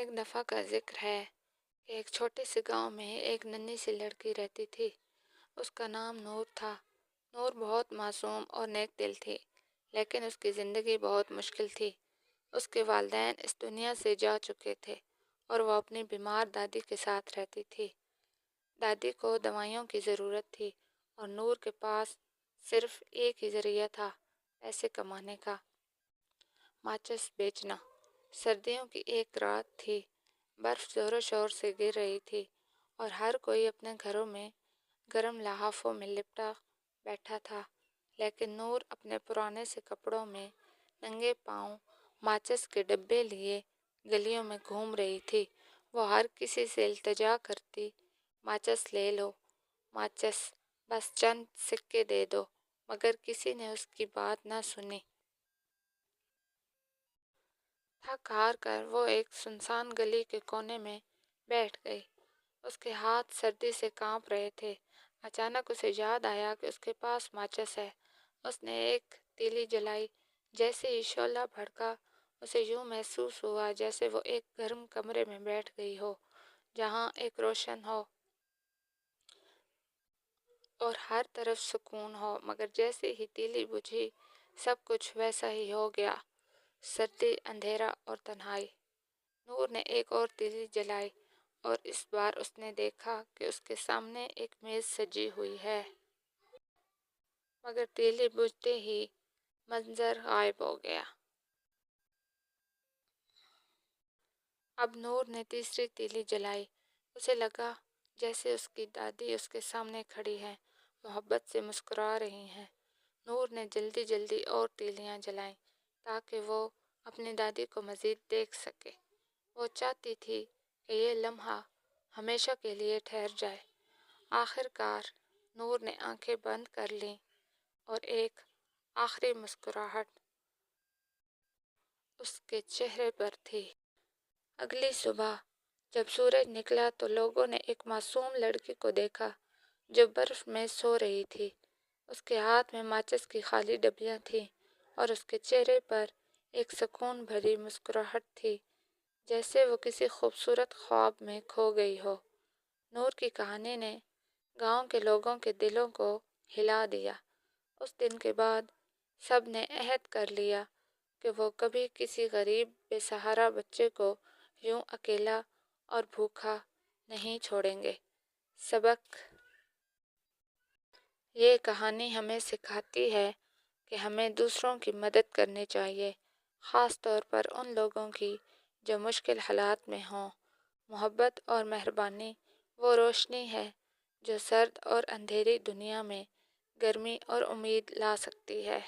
ایک دفعہ کا ذکر ہے کہ ایک چھوٹے سے گاؤں میں ایک ننھی سی لڑکی رہتی تھی۔ اس کا نام نور تھا۔ نور بہت معصوم اور نیک دل تھی، لیکن اس کی زندگی بہت مشکل تھی۔ اس کے والدین اس دنیا سے جا چکے تھے اور وہ اپنی بیمار دادی کے ساتھ رہتی تھی۔ دادی کو دوائیوں کی ضرورت تھی اور نور کے پاس صرف ایک ہی ذریعہ تھا پیسے کمانے کا، ماچس بیچنا۔ سردیوں کی ایک رات تھی، برف زور و شور سے گر رہی تھی اور ہر کوئی اپنے گھروں میں گرم لحافوں میں لپٹا بیٹھا تھا، لیکن نور اپنے پرانے سے کپڑوں میں ننگے پاؤں ماچس کے ڈبے لیے گلیوں میں گھوم رہی تھی۔ وہ ہر کسی سے التجا کرتی، ماچس لے لو، ماچس، بس چند سکے دے دو، مگر کسی نے اس کی بات نہ سنی۔ تھک ہار کر وہ ایک سنسان گلی کے کونے میں بیٹھ گئی۔ اس کے ہاتھ سردی سے کانپ رہے تھے۔ اچانک اسے یاد آیا کہ اس کے پاس ماچس ہے۔ اس نے ایک تیلی جلائی۔ جیسے ہی شعلہ بھڑکا، اسے یوں محسوس ہوا جیسے وہ ایک گرم کمرے میں بیٹھ گئی ہو، جہاں ایک روشن ہو اور ہر طرف سکون ہو۔ مگر جیسے ہی تیلی بجھی، سب کچھ ویسا ہی ہو گیا، سردی، اندھیرا اور تنہائی۔ نور نے ایک اور تیلی جلائی اور اس بار اس نے دیکھا کہ اس کے سامنے ایک میز سجی ہوئی ہے، مگر تیلی بجھتے ہی منظر غائب ہو گیا۔ اب نور نے تیسری تیلی جلائی۔ اسے لگا جیسے اس کی دادی اس کے سامنے کھڑی ہے، محبت سے مسکرا رہی ہیں۔ نور نے جلدی جلدی اور تیلیاں جلائیں تاکہ وہ اپنی دادی کو مزید دیکھ سکے۔ وہ چاہتی تھی کہ یہ لمحہ ہمیشہ کے لیے ٹھہر جائے۔ آخر کار نور نے آنکھیں بند کر لیں اور ایک آخری مسکراہٹ اس کے چہرے پر تھی۔ اگلی صبح جب سورج نکلا تو لوگوں نے ایک معصوم لڑکی کو دیکھا جو برف میں سو رہی تھی۔ اس کے ہاتھ میں ماچس کی خالی ڈبیاں تھیں اور اس کے چہرے پر ایک سکون بھری مسکراہٹ تھی، جیسے وہ کسی خوبصورت خواب میں کھو گئی ہو۔ نور کی کہانی نے گاؤں کے لوگوں کے دلوں کو ہلا دیا۔ اس دن کے بعد سب نے عہد کر لیا کہ وہ کبھی کسی غریب بے سہارا بچے کو یوں اکیلا اور بھوکا نہیں چھوڑیں گے۔ سبق: یہ کہانی ہمیں سکھاتی ہے کہ ہمیں دوسروں کی مدد کرنی چاہیے، خاص طور پر ان لوگوں کی جو مشکل حالات میں ہوں۔ محبت اور مہربانی وہ روشنی ہے جو سرد اور اندھیری دنیا میں گرمی اور امید لا سکتی ہے۔